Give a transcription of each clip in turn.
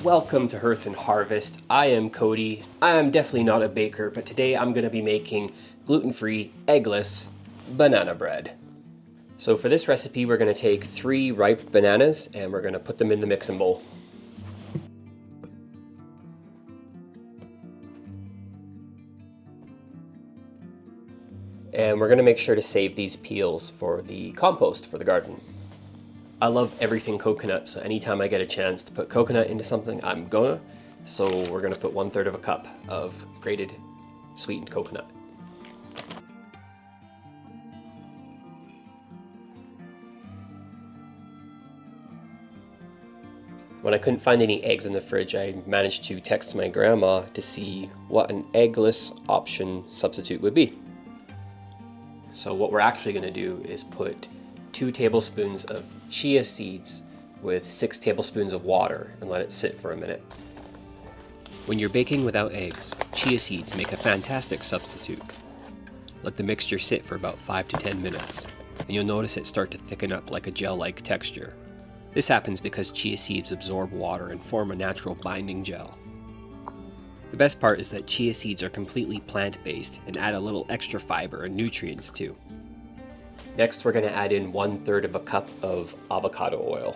Welcome to Hearth and Harvest. I am Cody. I am definitely not a baker, but today I'm going to be making gluten-free, eggless banana bread. So for this recipe, we're going to take 3 ripe bananas and we're going to put them in the mixing bowl. And we're going to make sure to save these peels for the compost for the garden. I love everything coconut, so anytime I get a chance to put coconut into something, I'm gonna. So we're gonna put 1/3 of a cup of grated sweetened coconut. When I couldn't find any eggs in the fridge, I managed to text my grandma to see what an eggless option substitute would be. So what we're actually gonna do is put 2 tablespoons of chia seeds with 6 tablespoons of water and let it sit for a minute. When you're baking without eggs, chia seeds make a fantastic substitute. Let the mixture sit for about 5 to 10 minutes, and you'll notice it start to thicken up like a gel-like texture. This happens because chia seeds absorb water and form a natural binding gel. The best part is that chia seeds are completely plant-based and add a little extra fiber and nutrients too. Next, we're going to add in 1/3 of a cup of avocado oil.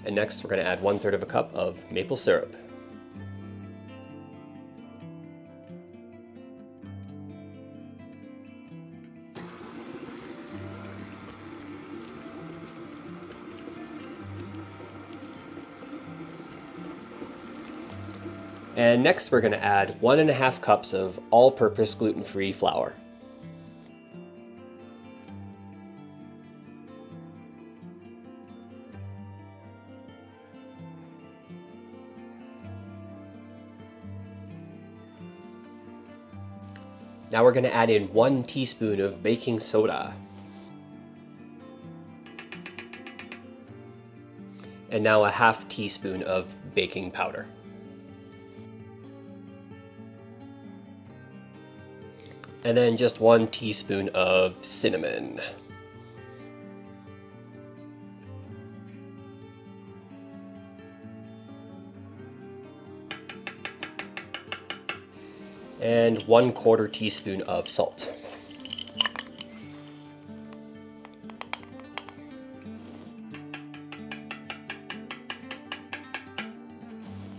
And next, we're going to add 1/3 of a cup of maple syrup. And next we're going to add 1½ cups of all-purpose gluten-free flour. Now we're going to add in 1 teaspoon of baking soda. And now a ½ teaspoon of baking powder. And then just 1 teaspoon of cinnamon. And 1/4 teaspoon of salt.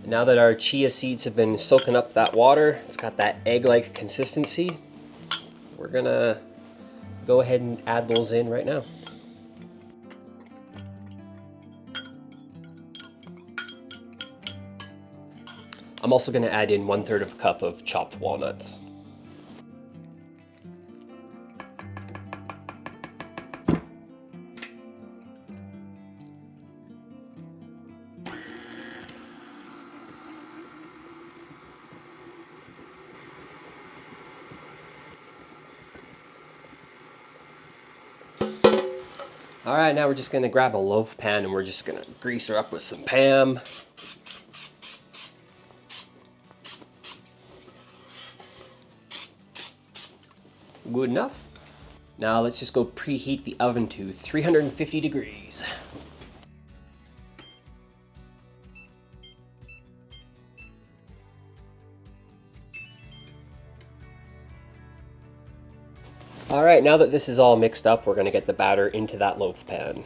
Now that our chia seeds have been soaking up that water, it's got that egg-like consistency, we're gonna go ahead and add those in right now. I'm also gonna add in 1/3 of a cup of chopped walnuts. All right, now we're just gonna grab a loaf pan and we're just gonna grease her up with some Pam. Good enough. Now let's just go preheat the oven to 350 degrees. All right, now that this is all mixed up, we're gonna get the batter into that loaf pan.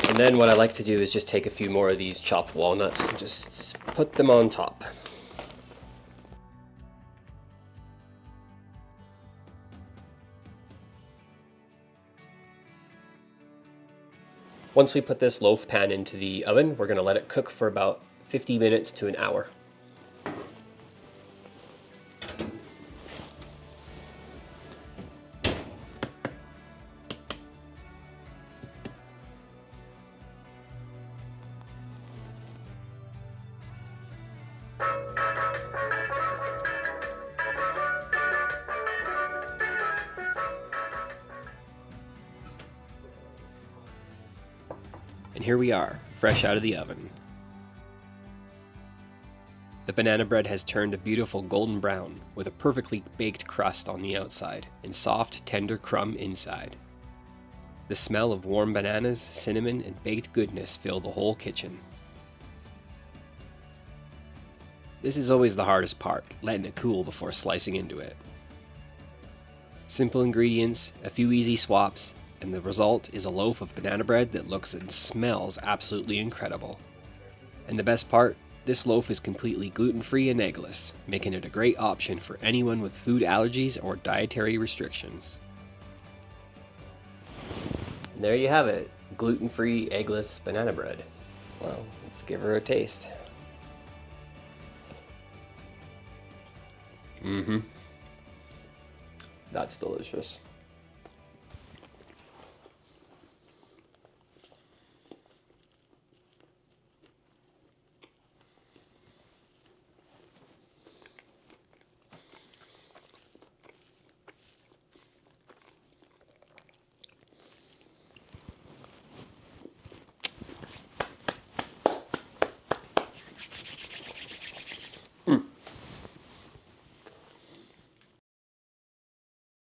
And then what I like to do is just take a few more of these chopped walnuts and just put them on top. Once we put this loaf pan into the oven, we're going to let it cook for about 50 minutes to an hour. here we are, fresh out of the oven. The banana bread has turned a beautiful golden brown with a perfectly baked crust on the outside and soft, tender crumb inside. The smell of warm bananas, cinnamon, and baked goodness fill the whole kitchen. This is always the hardest part, letting it cool before slicing into it. Simple ingredients, a few easy swaps, and the result is a loaf of banana bread that looks and smells absolutely incredible. And the best part, this loaf is completely gluten-free and eggless, making it a great option for anyone with food allergies or dietary restrictions. And there you have it, gluten-free, eggless banana bread. Well, let's give her a taste. That's delicious.